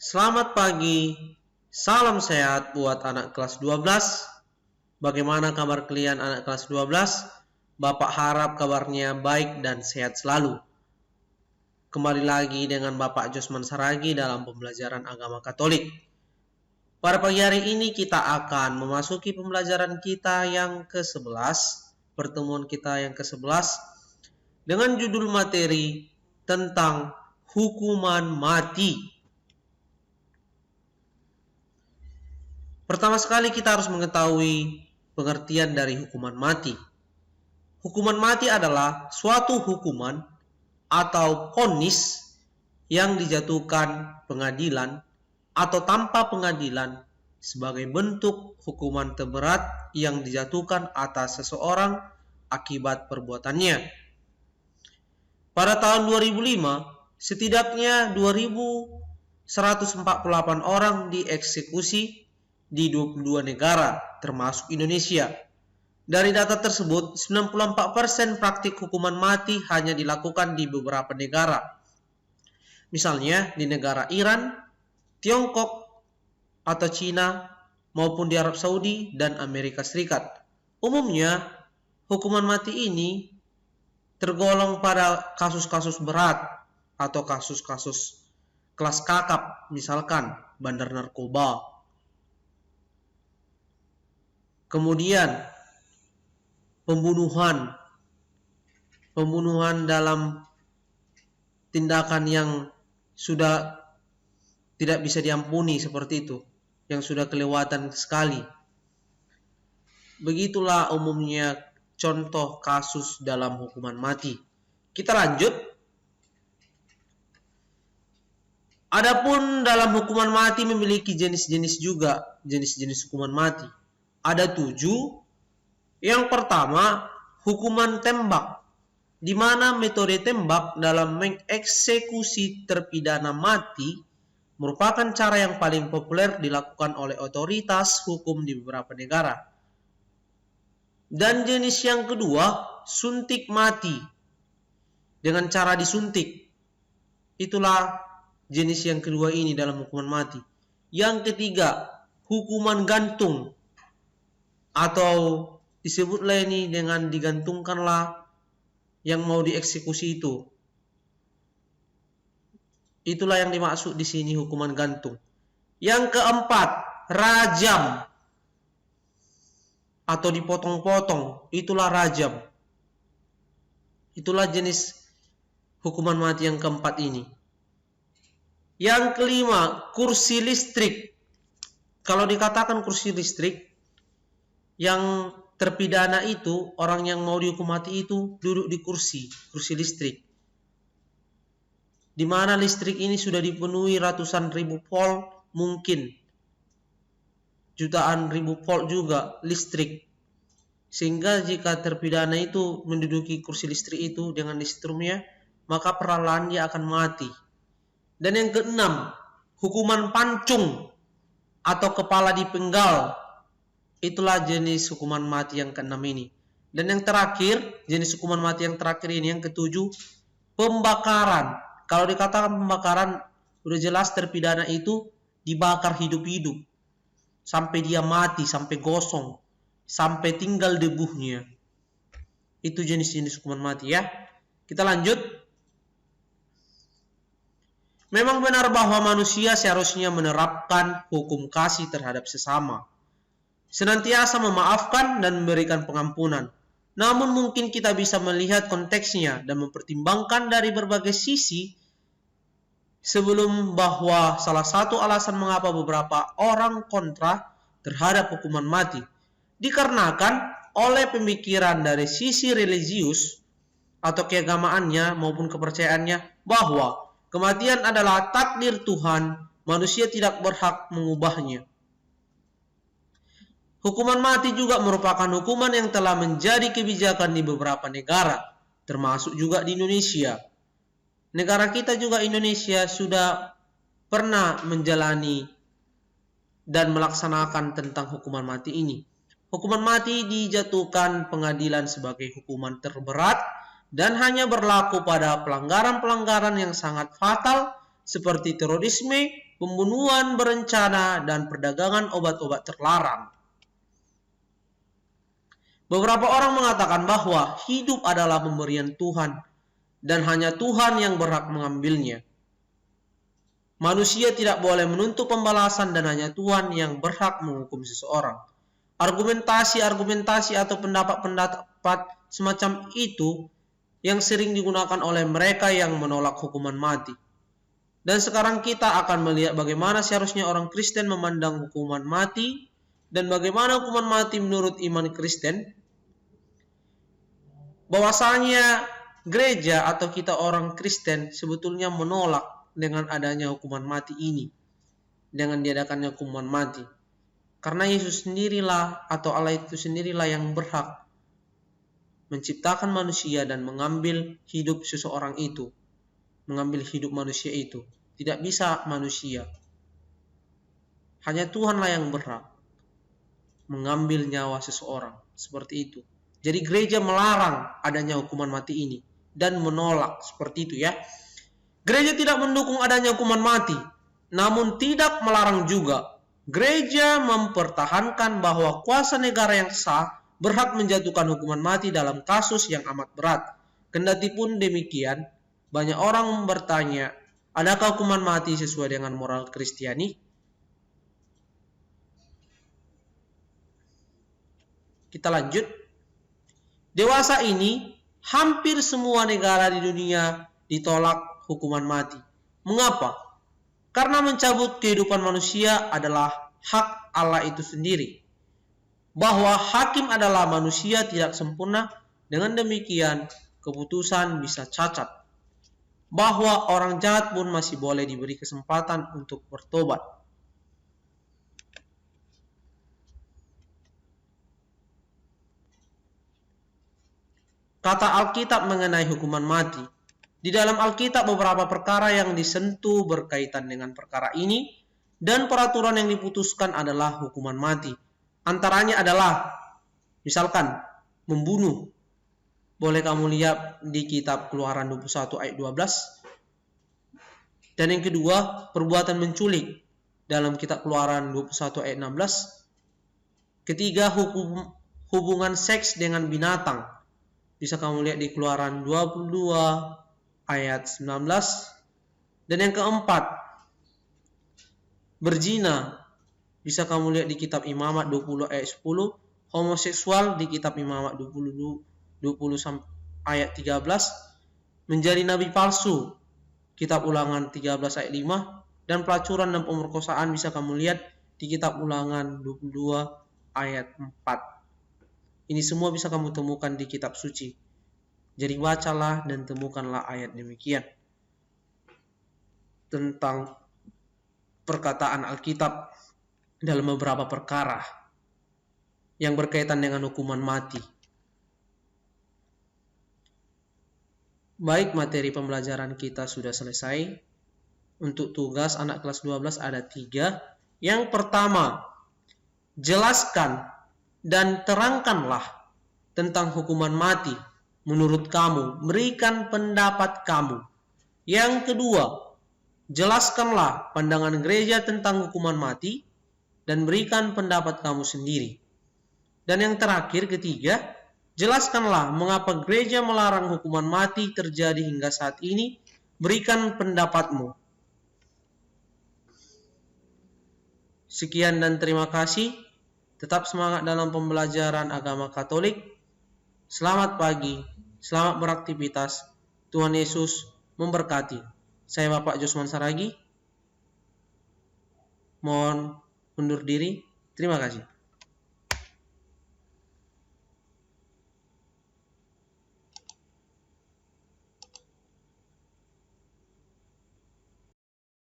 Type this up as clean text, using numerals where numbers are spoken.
Selamat pagi, salam sehat buat anak kelas 12. Bagaimana kabar kalian anak kelas 12? Bapak harap kabarnya baik dan sehat selalu. Kembali lagi dengan Bapak Josman Saragi dalam pembelajaran agama Katolik. Pada pagi hari ini kita akan memasuki pembelajaran kita yang ke-11, pertemuan kita yang ke-11, dengan judul materi tentang hukuman mati. Pertama sekali kita harus mengetahui pengertian dari hukuman mati. Hukuman mati adalah suatu hukuman atau vonis yang dijatuhkan pengadilan atau tanpa pengadilan sebagai bentuk hukuman terberat yang dijatuhkan atas seseorang akibat perbuatannya. Pada tahun 2005, setidaknya 2.148 orang dieksekusi di 22 negara, termasuk Indonesia. Dari data tersebut, 94% praktik hukuman mati hanya dilakukan di beberapa negara. Misalnya di negara Iran, Tiongkok, atau Cina, maupun di Arab Saudi dan Amerika Serikat. Umumnya, hukuman mati ini tergolong pada kasus-kasus berat atau kasus-kasus kelas kakap, misalkan bandar narkoba. Kemudian pembunuhan dalam tindakan yang sudah tidak bisa diampuni seperti itu, yang sudah kelewatan sekali. Begitulah umumnya contoh kasus dalam hukuman mati. Kita lanjut. Adapun dalam hukuman mati memiliki jenis-jenis juga, jenis-jenis hukuman mati. Ada 7. Yang pertama, hukuman tembak, di mana metode tembak dalam mengeksekusi terpidana mati merupakan cara yang paling populer dilakukan oleh otoritas hukum di beberapa negara. Dan jenis yang kedua, suntik mati, dengan cara disuntik. Itulah jenis yang kedua ini dalam hukuman mati. Yang ketiga, hukuman gantung, atau disebutlah ini dengan digantungkanlah yang mau dieksekusi itu. Itulah yang dimaksud di sini hukuman gantung. Yang keempat, rajam atau dipotong-potong. Itulah rajam. Itulah jenis hukuman mati yang keempat ini. Yang kelima, kursi listrik. Kalau dikatakan kursi listrik, yang terpidana itu, orang yang mau dihukum mati itu duduk di kursi listrik. Di mana listrik ini sudah dipenuhi ratusan ribu volt, mungkin jutaan ribu volt juga listrik. Sehingga jika terpidana itu menduduki kursi listrik itu dengan listrumnya, maka perlahan dia akan mati. Dan yang keenam, hukuman pancung atau kepala dipenggal. Itulah jenis hukuman mati yang keenam ini. Dan yang terakhir, jenis hukuman mati yang terakhir ini, yang ketujuh, pembakaran. Kalau dikatakan pembakaran, udah jelas terpidana itu dibakar hidup-hidup. Sampai dia mati, sampai gosong, sampai tinggal debuhnya. Itu jenis-jenis hukuman mati ya. Kita lanjut. Memang benar bahwa manusia seharusnya menerapkan hukum kasih terhadap sesama, senantiasa memaafkan dan memberikan pengampunan. Namun mungkin kita bisa melihat konteksnya dan mempertimbangkan dari berbagai sisi sebelum bahwa salah satu alasan mengapa beberapa orang kontra terhadap hukuman mati dikarenakan oleh pemikiran dari sisi religius atau keagamaannya maupun kepercayaannya bahwa kematian adalah takdir Tuhan, manusia tidak berhak mengubahnya. Hukuman mati juga merupakan hukuman yang telah menjadi kebijakan di beberapa negara, termasuk juga di Indonesia. Negara kita juga Indonesia sudah pernah menjalani dan melaksanakan tentang hukuman mati ini. Hukuman mati dijatuhkan pengadilan sebagai hukuman terberat dan hanya berlaku pada pelanggaran-pelanggaran yang sangat fatal seperti terorisme, pembunuhan berencana, dan perdagangan obat-obat terlarang. Beberapa orang mengatakan bahwa hidup adalah pemberian Tuhan dan hanya Tuhan yang berhak mengambilnya. Manusia tidak boleh menuntut pembalasan dan hanya Tuhan yang berhak menghukum seseorang. Argumentasi atau pendapat semacam itu yang sering digunakan oleh mereka yang menolak hukuman mati. Dan sekarang kita akan melihat bagaimana seharusnya orang Kristen memandang hukuman mati dan bagaimana hukuman mati menurut iman Kristen. Bahwasanya gereja atau kita orang Kristen sebetulnya menolak dengan adanya hukuman mati ini, dengan diadakannya hukuman mati. Karena Yesus sendirilah atau Allah itu sendirilah yang berhak menciptakan manusia dan mengambil hidup seseorang itu, mengambil hidup manusia itu. Tidak bisa manusia. Hanya Tuhanlah yang berhak mengambil nyawa seseorang. Seperti itu. Jadi gereja melarang adanya hukuman mati ini dan menolak seperti itu ya. Gereja tidak mendukung adanya hukuman mati, namun tidak melarang juga. Gereja mempertahankan bahwa kuasa negara yang sah berhak menjatuhkan hukuman mati dalam kasus yang amat berat. Kendati pun demikian, banyak orang bertanya, adakah hukuman mati sesuai dengan moral Kristiani? Kita lanjut. Dewasa ini, hampir semua negara di dunia ditolak hukuman mati. Mengapa? Karena mencabut kehidupan manusia adalah hak Allah itu sendiri. Bahwa hakim adalah manusia tidak sempurna, dengan demikian keputusan bisa cacat. Bahwa orang jahat pun masih boleh diberi kesempatan untuk bertobat. Kata Alkitab mengenai hukuman mati. Di dalam Alkitab beberapa perkara yang disentuh berkaitan dengan perkara ini dan peraturan yang diputuskan adalah hukuman mati. Antaranya adalah misalkan membunuh. Boleh kamu lihat di kitab Keluaran 21 ayat 12. Dan yang kedua, perbuatan menculik dalam kitab Keluaran 21 ayat 16. Ketiga, hubungan seks dengan binatang. Bisa kamu lihat di Keluaran 22 ayat 19. Dan yang keempat, berzina. Bisa kamu lihat di kitab Imamat 20 ayat 10. Homoseksual di kitab Imamat 20 ayat 13. Menjadi nabi palsu, kitab Ulangan 13 ayat 5. Dan pelacuran dan pemerkosaan bisa kamu lihat di kitab Ulangan 22 ayat 4. Ini semua bisa kamu temukan di kitab suci. Jadi bacalah dan temukanlah ayat demikian tentang perkataan Alkitab dalam beberapa perkara yang berkaitan dengan hukuman mati. Baik, materi pembelajaran kita sudah selesai. Untuk tugas anak kelas 12 ada 3. Yang pertama, jelaskan dan terangkanlah tentang hukuman mati menurut kamu, berikan pendapat kamu. Yang kedua, jelaskanlah pandangan gereja tentang hukuman mati dan berikan pendapat kamu sendiri. Dan yang terakhir, ketiga, jelaskanlah mengapa gereja melarang hukuman mati terjadi hingga saat ini. Berikan pendapatmu. Sekian dan terima kasih. Tetap semangat dalam pembelajaran agama Katolik. Selamat pagi, selamat beraktivitas. Tuhan Yesus memberkati. Saya Bapak Josman Saragi. Mohon undur diri. Terima kasih.